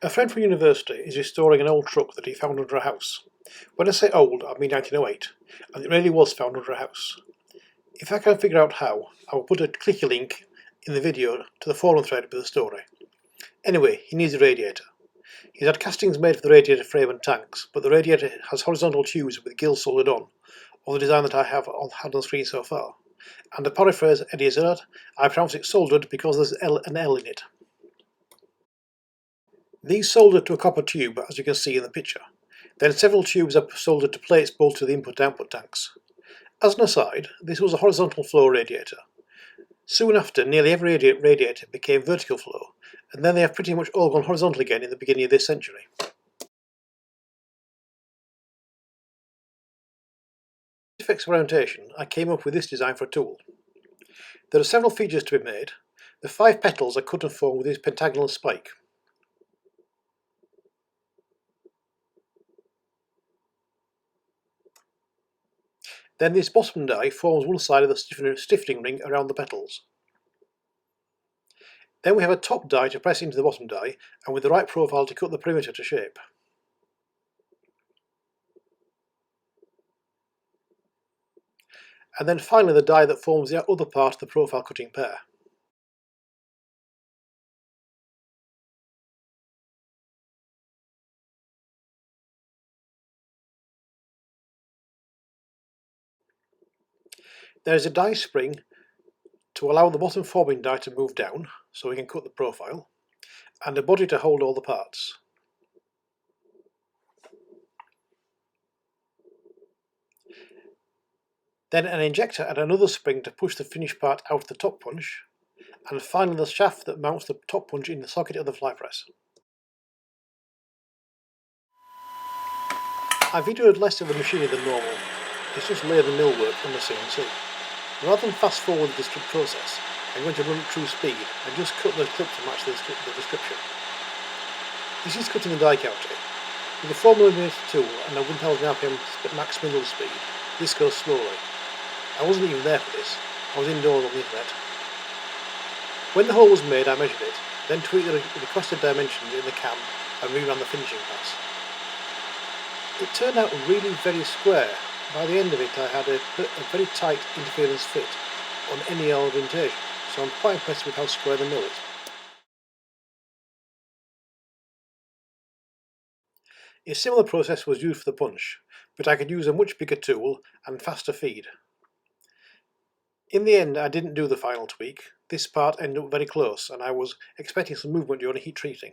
A friend from university is restoring an old truck that he found under a house. When I say old, I mean 1908, and it really was found under a house. If I can figure out how, I will put a clicky link in the video to the forum thread with the story. Anyway, he needs a radiator. He's had castings made for the radiator frame and tanks, but the radiator has horizontal tubes with gills soldered on, or the design that I have had on screen so far. And to paraphrase Eddie Izzard, I pronounce it soldered because there's an L in it. These soldered to a copper tube, as you can see in the picture. Then several tubes are soldered to plates bolted to the input-output tanks. As an aside, this was a horizontal flow radiator. Soon after, nearly every radiator became vertical flow, and then they have pretty much all gone horizontal again in the beginning of this century. Effects of orientation, I came up with this design for a tool. There are several features to be made. The 5 petals are cut and formed with this pentagonal spike. Then this bottom die forms one side of the stiffening ring around the petals. Then we have a top die to press into the bottom die, and with the right profile to cut the perimeter to shape. And then finally the die that forms the other part of the profile cutting pair. There is a die spring to allow the bottom forming die to move down, so we can cut the profile, and a body to hold all the parts. Then an injector and another spring to push the finished part out of the top punch, and finally the shaft that mounts the top punch in the socket of the fly press. I videoed less of the machinery than normal. It's just lathe and mill work from the CNC. Rather than fast forward the process, I'm going to run at true speed and just cut the clip to match the description. This is cutting the die cavity. With a 4mm tool and a 1000 RPM max spindle speed, this goes slowly. I wasn't even there for this, I was indoors on the internet. When the hole was made, I measured it, then tweaked the requested dimensions in the cam and reran the finishing pass. It turned out really very square. By the end of it I had a very tight interference fit on any orientation, so I'm quite impressed with how square the mill is. A similar process was used for the punch, but I could use a much bigger tool and faster feed. In the end I didn't do the final tweak. This part ended up very close and I was expecting some movement during heat treating.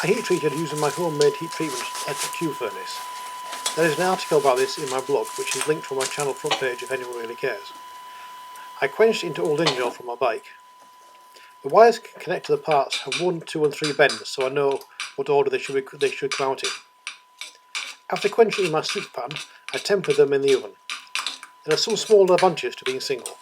I heat treated using my homemade heat treatment Q furnace. There is an article about this in my blog which is linked from my channel front page if anyone really cares. I quenched into old engine oil from my bike. The wires connect to the parts have 1, 2 and 3 bends, so I know what order they should come out in. After quenching in my soup pan, I tempered them in the oven. There are some small advantages to being single.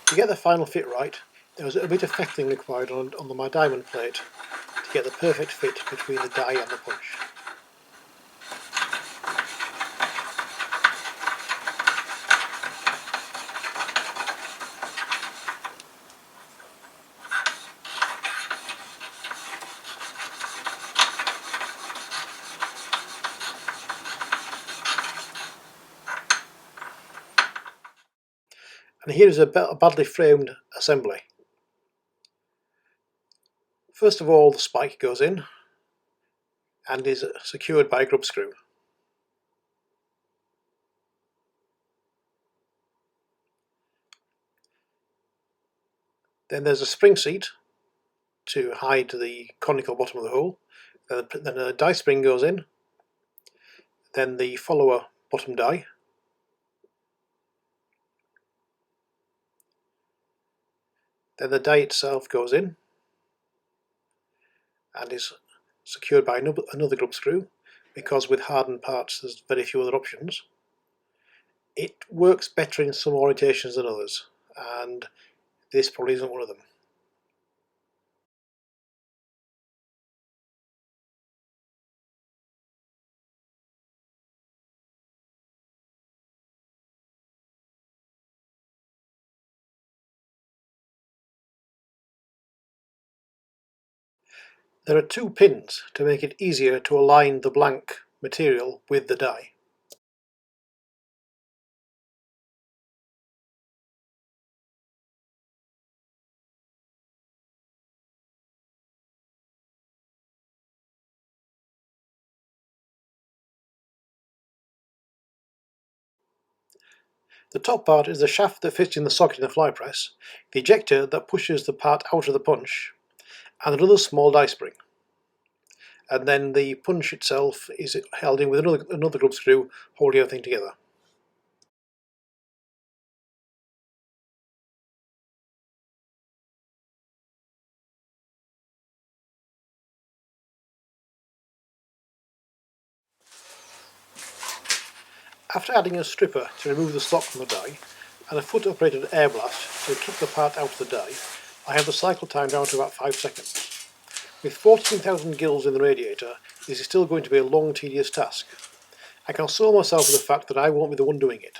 To get the final fit right, there was a bit of fettling required on my diamond plate to get the perfect fit between the die and the punch. And here is a badly framed assembly. First of all, the spike goes in and is secured by a grub screw. Then there's a spring seat to hide the conical bottom of the hole. Then a die spring goes in. Then the follower bottom die. Then the die itself goes in and is secured by another grub screw, because with hardened parts there's very few other options. It works better in some orientations than others, and this probably isn't one of them. There are two pins to make it easier to align the blank material with the die. The top part is the shaft that fits in the socket in the fly press, the ejector that pushes the part out of the punch, and another small die spring. And then the punch itself is held in with another grub screw holding everything together. After adding a stripper to remove the slot from the die, and a foot operated air blast to kick the part out of the die, I have the cycle time down to about 5 seconds. With 14,000 gills in the radiator, this is still going to be a long, tedious task. I console myself with the fact that I won't be the one doing it.